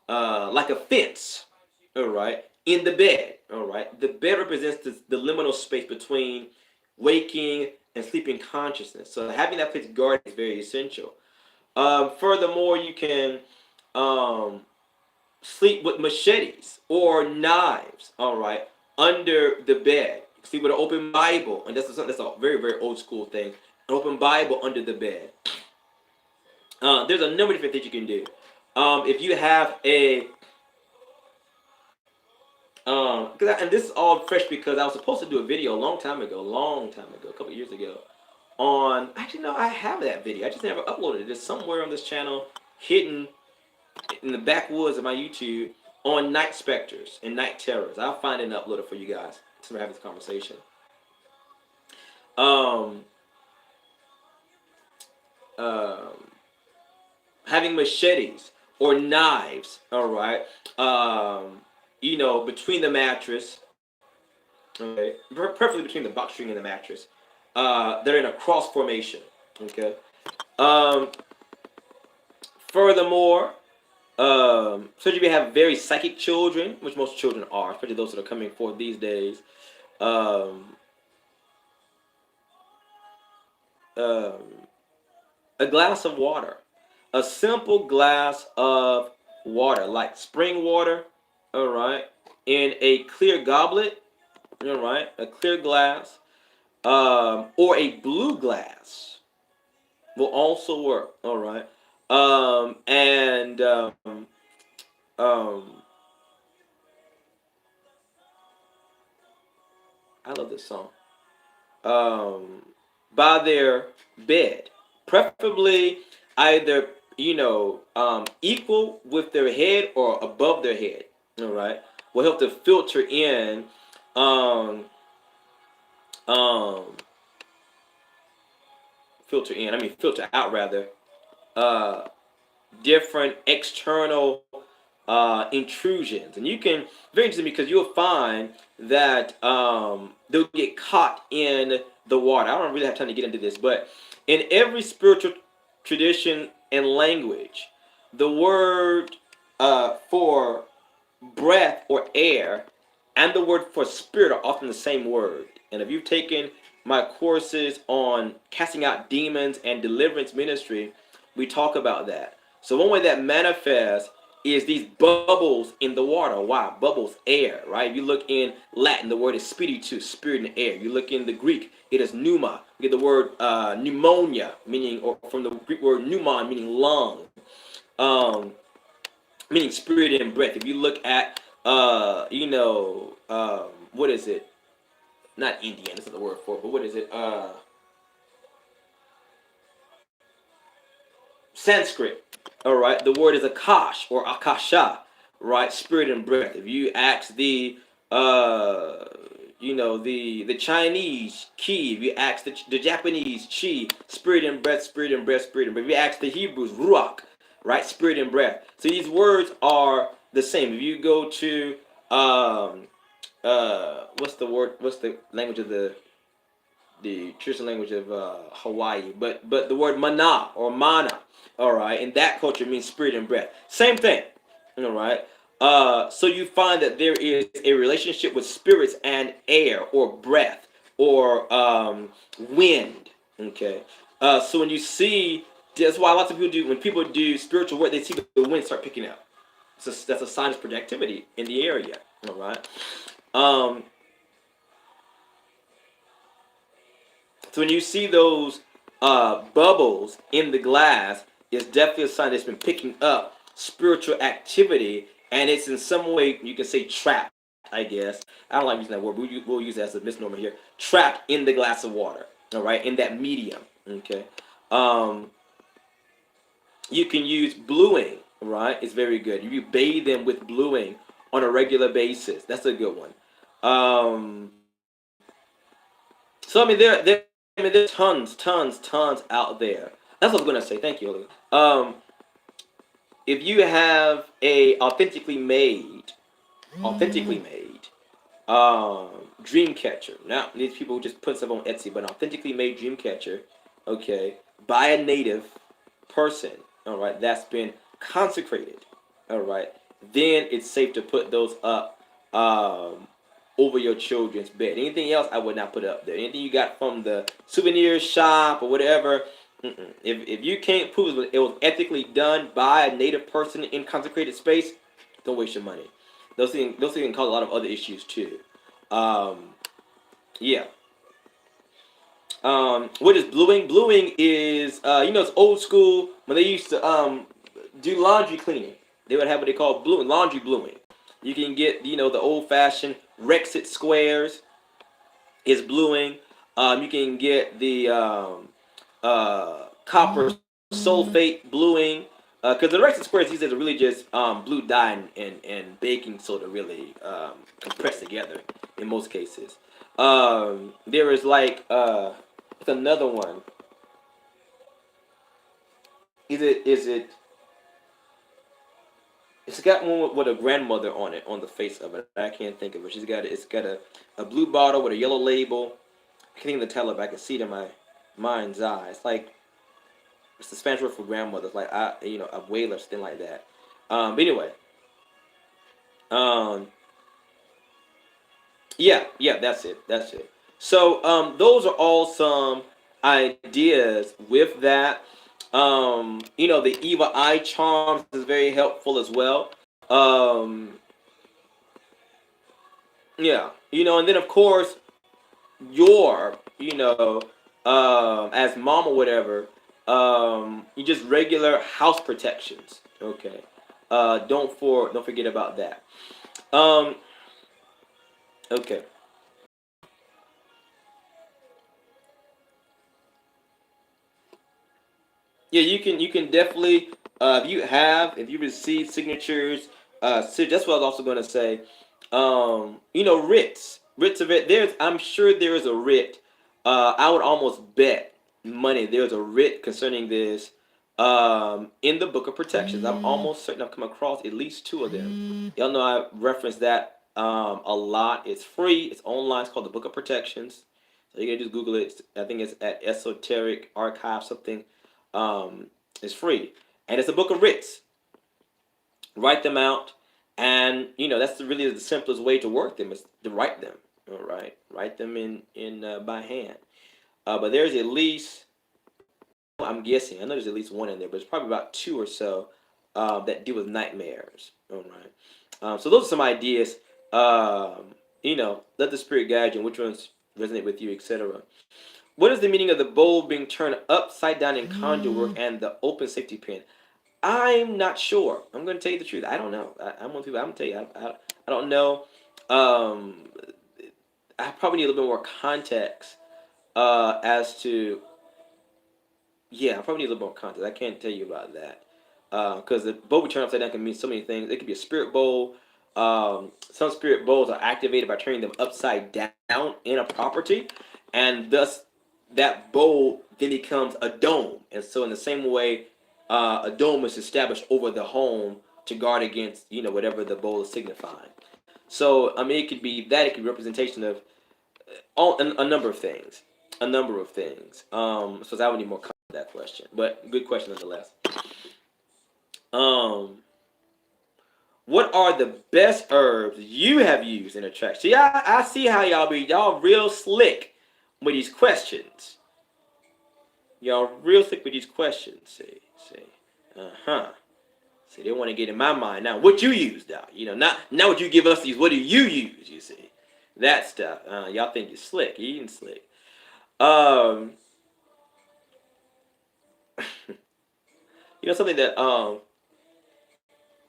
like a fence, all right, in the bed, all right. The bed represents the liminal space between waking and sleeping consciousness. So having that place guarded is very essential. Furthermore, you can sleep with machetes or knives, all right, under the bed. Sleep with an open Bible, and that's a very, very old school thing. An open Bible under the bed. There's a number of different things you can do. If you have and this is all fresh because I was supposed to do a video a long time ago, a couple of years ago, on, actually no, I have that video. I just never uploaded it. It's somewhere on this channel, hidden in the backwoods of my YouTube, on night specters and night terrors. I'll find it and upload it for you guys to have this conversation. Having machetes or knives, all right, between the mattress, okay, preferably between the box spring and the mattress, they're in a cross formation, okay. Furthermore, so if you have very psychic children, which most children are, especially those that are coming forth these days, a glass of water, a simple glass of water, like spring water, all right, in a clear goblet, all right, a clear glass, or a blue glass will also work, all right. I love this song. By their bed, preferably either equal with their head or above their head. All right, will help to filter in, filter out rather, different external intrusions. And you can, very interesting, because you'll find that they'll get caught in the water. I don't really have time to get into this, but in every spiritual tradition and language, the word for breath or air and the word for spirit are often the same word. And if you've taken my courses on casting out demons and deliverance ministry, we talk about that. So one way that manifests is these bubbles in the water. Why? Bubbles, air, right? If you look in Latin, the word is spiritus, spirit and air. You look in the Greek, it is pneuma. You get the word pneumonia, meaning, or from the Greek word pneumon, meaning lung, meaning spirit and breath. If you look at, what is it? Not Indian, that's not the word for it, but what is it? Sanskrit. All right, the word is akash or akasha, right? Spirit and breath. If you ask the Chinese ki, if you ask the Japanese chi, spirit and breath, spirit and breath, spirit and breath. If you ask the Hebrews ruach, right? Spirit and breath. So these words are the same. If you go to what's the word? What's the language of the traditional language of Hawaii? But the word mana or mana. All right, in that culture means spirit and breath. Same thing. All right. So you find that there is a relationship with spirits and air or breath or wind. Okay. So when you see, that's why lots of people do, when people do spiritual work, they see the wind start picking up. So that's a sign of projectivity in the area. All right. So when you see those bubbles in the glass, it's definitely a sign that it's been picking up spiritual activity, and it's in some way, you can say, trapped, I guess. I don't like using that word, but we'll use that as a misnomer here. Trapped in the glass of water, all right, in that medium, okay? You can use bluing, right? It's very good. You bathe them with bluing on a regular basis. That's a good one. So, I mean, there's tons out there. That's what I was going to say. Thank you, Olivia. If you have a authentically made dream catcher. Now, these people just put stuff on Etsy, but an authentically made dream catcher, okay, by a native person, all right, that's been consecrated, all right, then it's safe to put those up over your children's bed. Anything else, I would not put up there. Anything you got from the souvenir shop or whatever, if you can't prove it was ethically done by a native person in consecrated space, don't waste your money. Those things can cause a lot of other issues too. Yeah. What is bluing? Bluing is it's old school when they used to do laundry cleaning. They would have what they call bluing, laundry bluing. You can get the old fashioned Rexit squares is bluing. You can get the copper sulfate bluing. Because the Rexit squares these days are really just blue dye and baking soda really compressed together in most cases. There is like what's another one? Is it? It's got one with a grandmother on it, on the face of it. I can't think of it. It's got a blue bottle with a yellow label. I can't even tell if I can see it in my mind's eye. It's like, it's the Spanish word for grandmother. It's like, abuela, something like that. But anyway. Yeah, that's it. So, those are all some ideas with that. The evil eye charms is very helpful as well. Yeah, and then of course your, as mom or whatever, you just regular house protections. Okay, don't forget about that. Okay. Yeah, you can definitely if you receive signatures, that's what I was also going to say. Writs of it. I'm sure there is a writ. I would almost bet money there's a writ concerning this in the Book of Protections. I'm almost certain I've come across at least two of them. Y'all know I reference that a lot. It's free. It's online. It's called the Book of Protections. So you can just Google it. I think it's at Esoteric Archive something. It's free, and it's a book of writs. Write them out, and that's really the simplest way to work them is to write them. All right, write them in by hand. But there's at least, I'm guessing, I know there's at least one in there, but it's probably about two or so that deal with nightmares. All right, so those are some ideas. Let the spirit guide you, and which ones resonate with you, etc. What is the meaning of the bowl being turned upside down in conjure work and the open safety pin? I'm not sure. I'm going to tell you the truth. I don't know. I'm one of the people. I'm going to tell you. I don't know. I probably need a little bit more context as to. Yeah, I probably need a little more context. I can't tell you about that because the bowl we turn upside down can mean so many things. It could be a spirit bowl. Some spirit bowls are activated by turning them upside down in a property, and thus that bowl then becomes a dome. And so in the same way, a dome is established over the home to guard against, whatever the bowl is signifying. So I mean, it could be that. It could be representation of all a number of things. A number of things. So I would need more comment on that question, but good question nonetheless. Um, what are the best herbs you have used in a track? See, I see how y'all real slick with these questions. Y'all real slick with these questions. See, uh-huh. See, they want to get in my mind now. What you use, now? Not what you give us these. What do you use? You see, that stuff. Y'all think you're slick. You ain't slick. Something that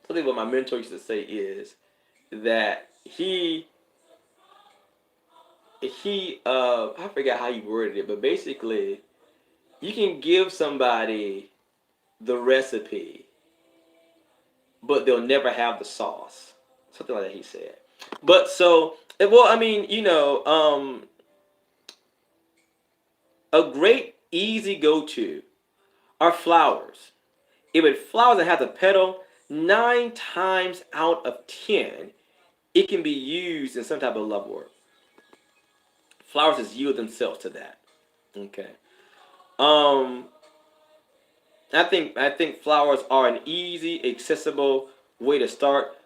something what my mentor used to say is that I forgot how he worded it, but basically you can give somebody the recipe, but they'll never have the sauce. Something like that he said. But so, well, I mean, a great easy go-to are flowers. If it's flowers that have a petal, 9 times out of 10, it can be used in some type of love work. Flowers just yield themselves to that. Okay. I think flowers are an easy, accessible way to start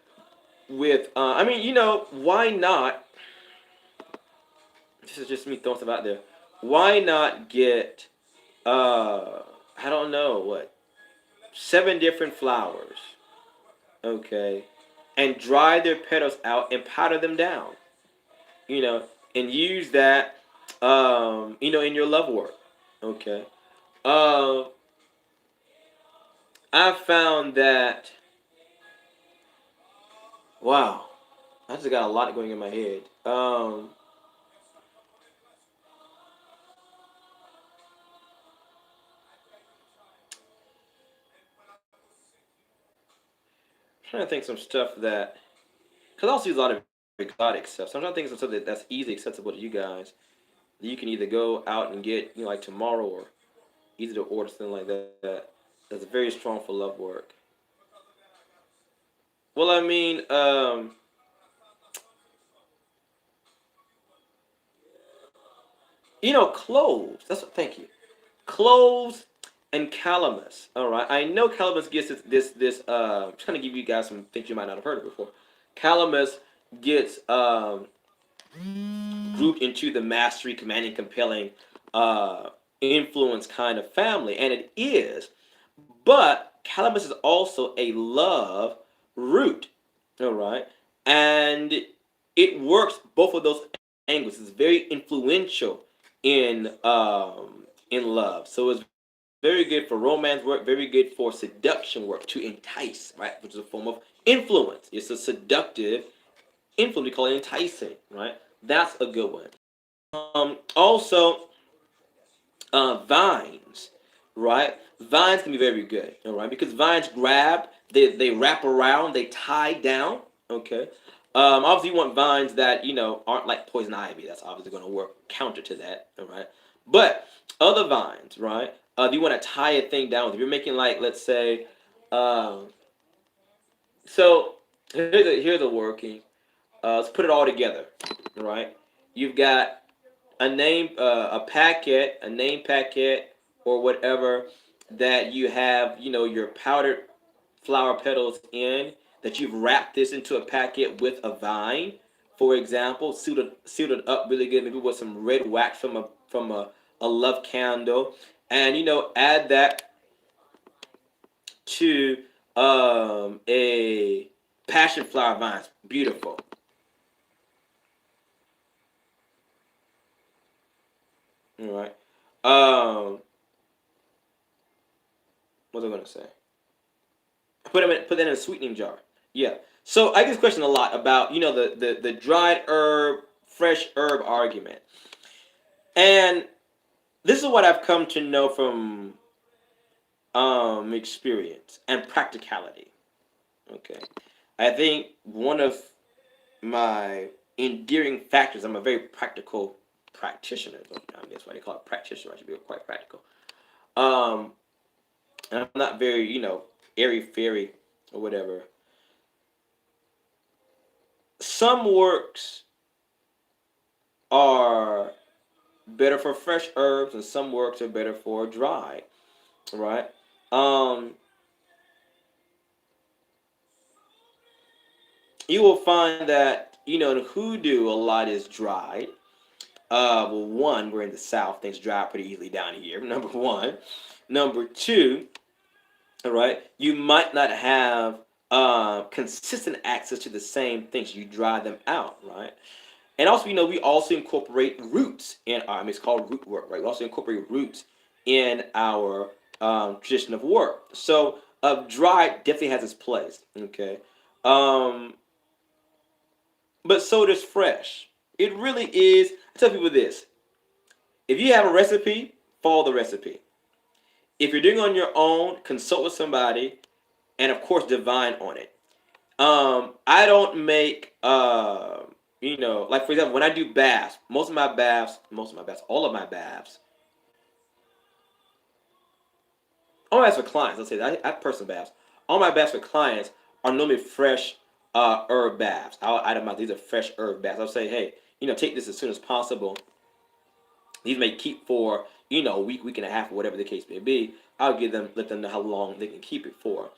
with. I mean, why not? This is just me throwing stuff out there. Why not get I don't know what 7 different flowers, okay, and dry their petals out and powder them down, and use that, in your love work, okay. I found that, wow, I just got a lot going in my head. Trying to think some stuff that, because I also use a lot of exotic stuff. So I'm trying to think of some stuff that's easy accessible to you guys. You can either go out and get, like tomorrow, or easy to order, something like that. That's very strong for love work. Well, I mean, cloves. Thank you. Cloves and calamus. All right. I know calamus gets this. I'm trying to give you guys some things you might not have heard of before. Calamus gets grouped into the mastery, commanding, compelling, influence kind of family, and it is. But calamus is also a love root. All right, and it works both of those angles. It's very influential in love. So it's very good for romance work, very good for seduction work, to entice, right? Which is a form of influence. It's a seductive influence. We call it enticing, right? That's a good one. Also, vines, right? Vines can be very good, all right? Because vines grab, they wrap around, they tie down, okay? Obviously, you want vines that, aren't like poison ivy. That's obviously going to work counter to that, all right? But other vines, right? You want to tie a thing down. If you're making, like, let's say, so here's a working. Let's put it all together, right? You've got a name packet, or whatever that you have, your powdered flower petals in, that you've wrapped this into a packet with a vine, for example, sealed it up really good, maybe with some red wax from a love candle, and add that to a passion flower vine. Beautiful. All right. What was I gonna say? Put that in a sweetening jar. Yeah. So I get this question a lot about the dried herb, fresh herb argument, and this is what I've come to know from experience and practicality. Okay. I think one of my endearing factors. I'm a very practical practitioner. I mean, that's why they call it practitioner. I should be quite practical. Um, and I'm not very, airy fairy or whatever. some works are better for fresh herbs, and some works are better for dried, right? You will find that, in hoodoo, a lot is dried. Well, one, we're in the South, things dry pretty easily down here. Number one. Number two, all right, you might not have consistent access to the same things. You dry them out, right? And also, we also incorporate roots in our, it's called root work, right? We also incorporate roots in our tradition of work. So, dry definitely has its place, okay? But so does fresh. It really is. I tell people this: if you have a recipe, follow the recipe. If you're doing it on your own, consult with somebody, and of course, divine on it. I don't make, like for example, when I do baths, all of my baths, all my baths for clients, let's say that, I have personal baths. All my baths for clients are normally fresh herb baths. I'll itemize, these are fresh herb baths. I'll say, hey, take this as soon as possible. These may keep for, a week, week and a half, or whatever the case may be. I'll let them know how long they can keep it for.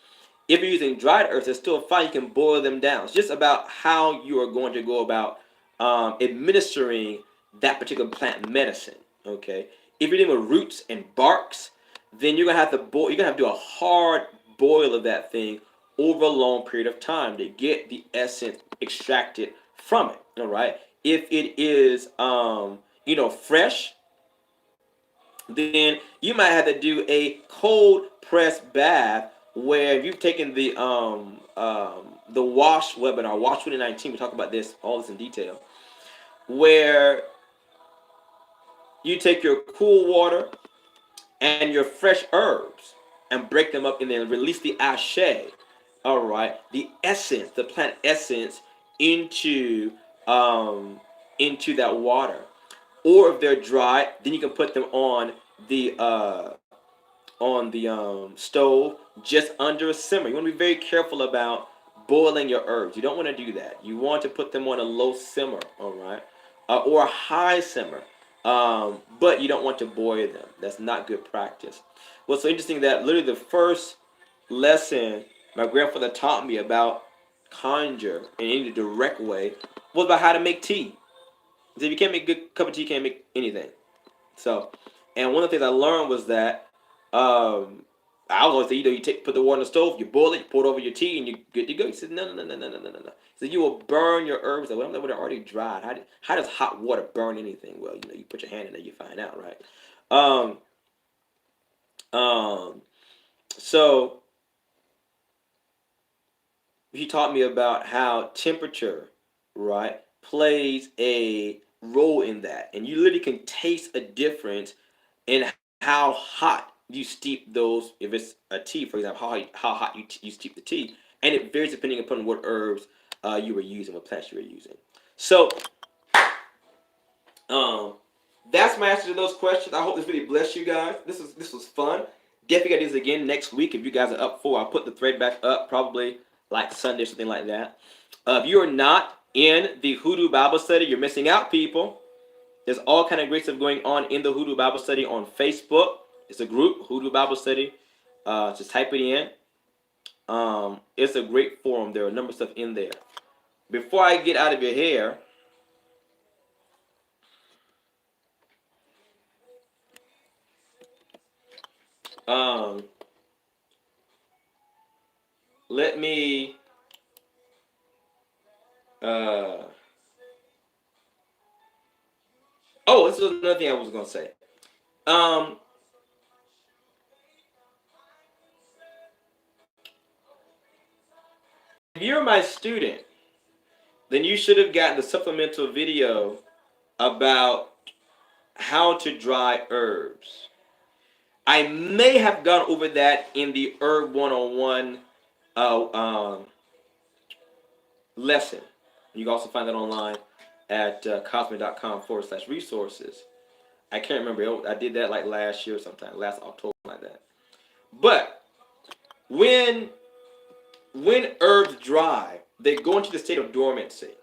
If you're using dried herbs, it's still fine. You can boil them down. It's just about how you are going to go about administering that particular plant medicine. Okay. If you're dealing with roots and barks, then you're gonna have to boil. You're gonna have to do a hard boil of that thing over a long period of time to get the essence extracted from it. All right. If it is, fresh, then you might have to do a cold press bath where you've taken the wash webinar, Wash 2019. We talk about all this in detail, where you take your cool water and your fresh herbs and break them up and then release the ashe, all right, the essence, the plant essence into that water. Or if they're dry, then you can put them on the stove just under a simmer. You want to be very careful about boiling your herbs. You don't want to do that. You want to put them on a low simmer, all right, or a high simmer, but you don't want to boil them. That's not good practice. What's so interesting that literally the first lesson my grandfather taught me about conjure in any direct way was about how to make tea. If you can't make a good cup of tea, you can't make anything. So, and one of the things I learned was that I was always say, you put the water on the stove, you boil it, you pour it over your tea, and you're good to go. He said, no. He said, you will burn your herbs. Well, I'm they're already dried. How does hot water burn anything? Well, you put your hand in there, you find out, right? So he taught me about how temperature, right, plays a role in that, and you literally can taste a difference in how hot you steep those. If it's a tea, for example, how hot you steep the tea, and it varies depending upon what herbs you were using, what plants you were using. So, that's my answer to those questions. I hope this really blessed you guys. This was fun. Definitely got this again next week if you guys are up for. I'll put the thread back up probably like Sunday or something like that. If you are not in the Hoodoo Bible Study, you're missing out, people. There's all kind of great stuff going on in the Hoodoo Bible Study on Facebook. It's a group, Hoodoo Bible Study. Just type it in. It's a great forum. There are a number of stuff in there. Before I get out of your hair, let me this is another thing I was going to say. If you're my student, then you should have gotten the supplemental video about how to dry herbs. I may have gone over that in the Herb 101 lesson. You can also find that online at cosmic.com/resources. I can't remember. I did that like last year sometime, last October, like that. But when herbs dry, they go into the state of dormancy.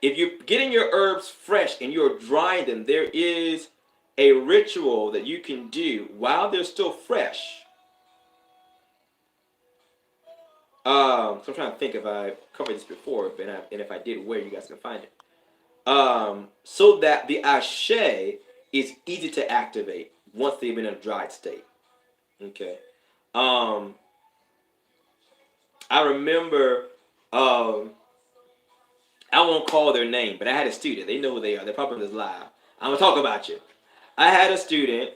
If you're getting your herbs fresh and you're drying them, there is a ritual that you can do while they're still fresh. So I'm trying to think if I covered this before, and if I did, where you guys can find it. So that the ashe is easy to activate once they've been in a dried state. Okay. I remember, I won't call their name, but I had a student. They know who they are. They're probably this live. I'm gonna talk about you. I had a student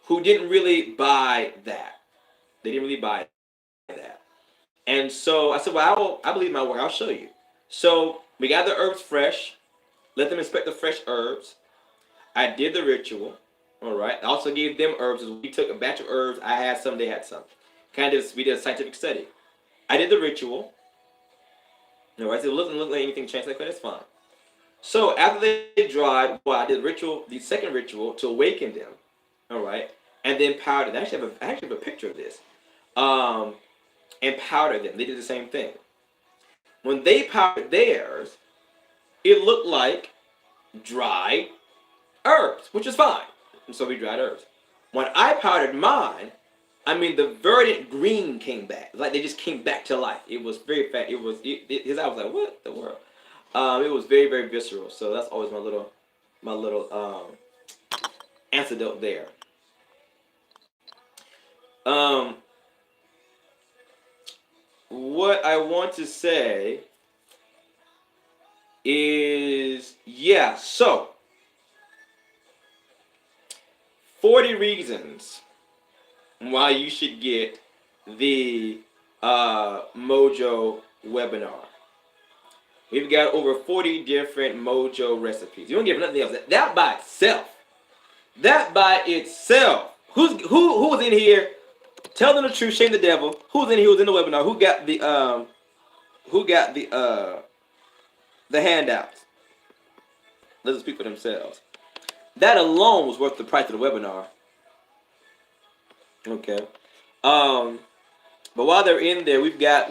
who didn't really buy that. They didn't really buy that. And so I said, well, I believe my work. I'll show you. So we got the herbs fresh. Let them inspect the fresh herbs. I did the ritual. All right. I also gave them herbs. We took a batch of herbs. I had some. They had some. We did a scientific study. I did the ritual. All right. So it doesn't look like anything changed. Like, that's fine. So after they dried, well, I did the ritual, the second ritual to awaken them. All right. And then powdered. I actually have a picture of this. And powdered them. They did the same thing. When they powdered theirs, it looked like dried herbs, which is fine. And so we dried herbs. When I powdered mine, I mean, the verdant green came back. Like they just came back to life. It was very fat. His eye was like, what the world? It was very, very visceral. So that's always my little antidote there. What I want to say is, yeah, so 40 reasons why you should get the Mojo webinar. We've got over 40 different Mojo recipes. You don't give nothing else. That by itself. Who was in here? Tell them the truth, shame the devil. Who's in here? Who's in the webinar? Who got the handouts? Let them speak for themselves. That alone was worth the price of the webinar. Okay. But while they're in there, we've got,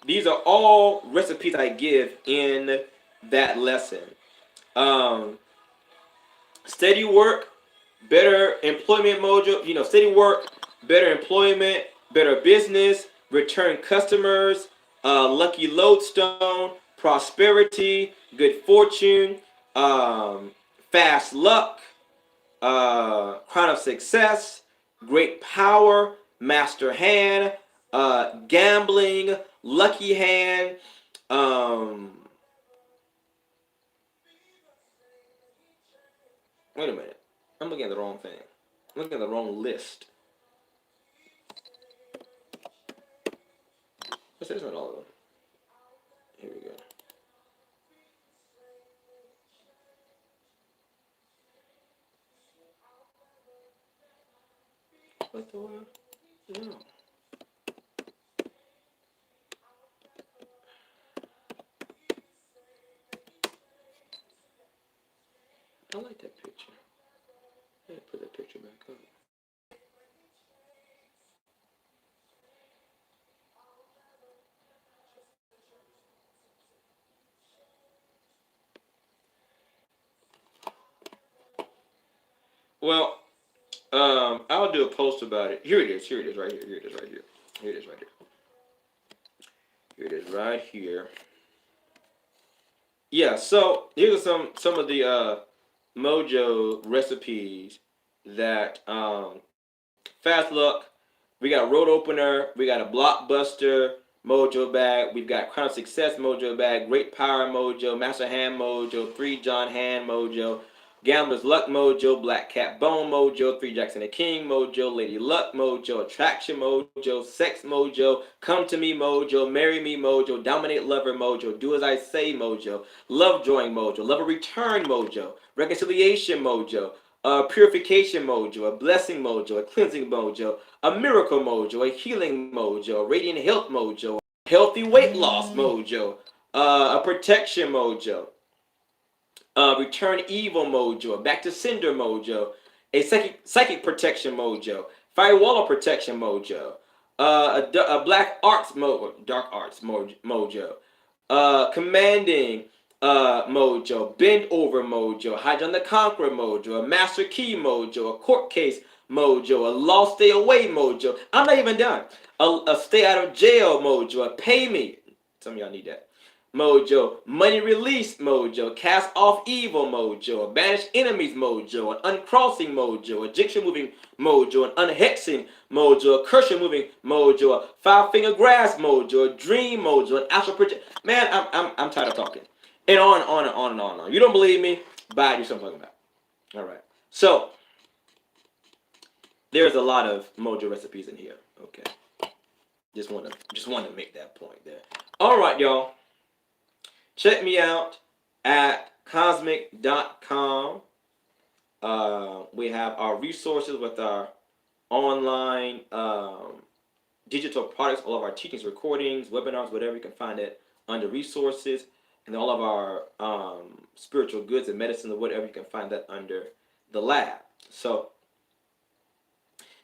these are all recipes I give in that lesson. Steady work, better employment mojo, steady work, better employment, better business, return customers, lucky lodestone, prosperity, good fortune, fast luck, crown of success, great power, master hand, gambling, lucky hand, wait a minute. I'm looking at the wrong thing. I'm looking at the wrong list. There's not all of them. Here we go. What the world? No. I like that picture. I'm gonna put that picture back up. Well, I'll do a post about it. Here it is. Here it is right here. Here it is right here. Here it is right here. Here it is right here. Yeah, so here's some of the Mojo recipes that fast luck. We got a road opener. We got a blockbuster Mojo bag. We've got crown of success Mojo bag. Great power Mojo. Master hand Mojo. 3 John hand Mojo. Gambler's Luck Mojo, Black Cat Bone Mojo, 3 Jacks and a King Mojo, Lady Luck Mojo, Attraction Mojo, Sex Mojo, Come to Me Mojo, Marry Me Mojo, Dominate Lover Mojo, Do As I Say Mojo, Love Drawing Mojo, Love a Return Mojo, Reconciliation Mojo, Purification Mojo, a Blessing Mojo, a Cleansing Mojo, a Miracle Mojo, a Healing Mojo, a Radiant Health Mojo, a Healthy Weight Loss Mojo, a Protection Mojo, Return Evil Mojo, Back to Cinder Mojo, a Psychic Protection Mojo, Firewall Protection Mojo, a Black Arts Mojo, Dark Arts Mojo, Commanding, mojo, bend over mojo, Hydra the Conqueror mojo, a master key mojo, a court case mojo, a law stay away mojo. I'm not even done. A stay out of jail mojo, a pay me. Some of y'all need that. Mojo, money release mojo, cast off evil mojo, a banish enemies mojo, an uncrossing mojo, a diction moving mojo, an unhexing mojo, a curse moving mojo, a five-finger grass mojo, a dream mojo, an astral project. Man, I'm tired of talking. And on and on and on and on and on. You don't believe me? Buy it, do something about it. All right. So there's a lot of mojo recipes in here. Okay. Just want to make that point there. All right, y'all. Check me out at Khozmiq.com. We have our resources with our online digital products, all of our teachings, recordings, webinars, whatever. You can find it under resources. And all of our spiritual goods and medicine or whatever, you can find that under the lab. So,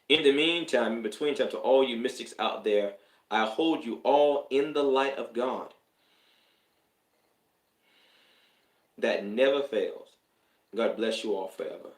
in the meantime, in between time, to all you mystics out there, I hold you all in the light of God that never fails. God bless you all forever.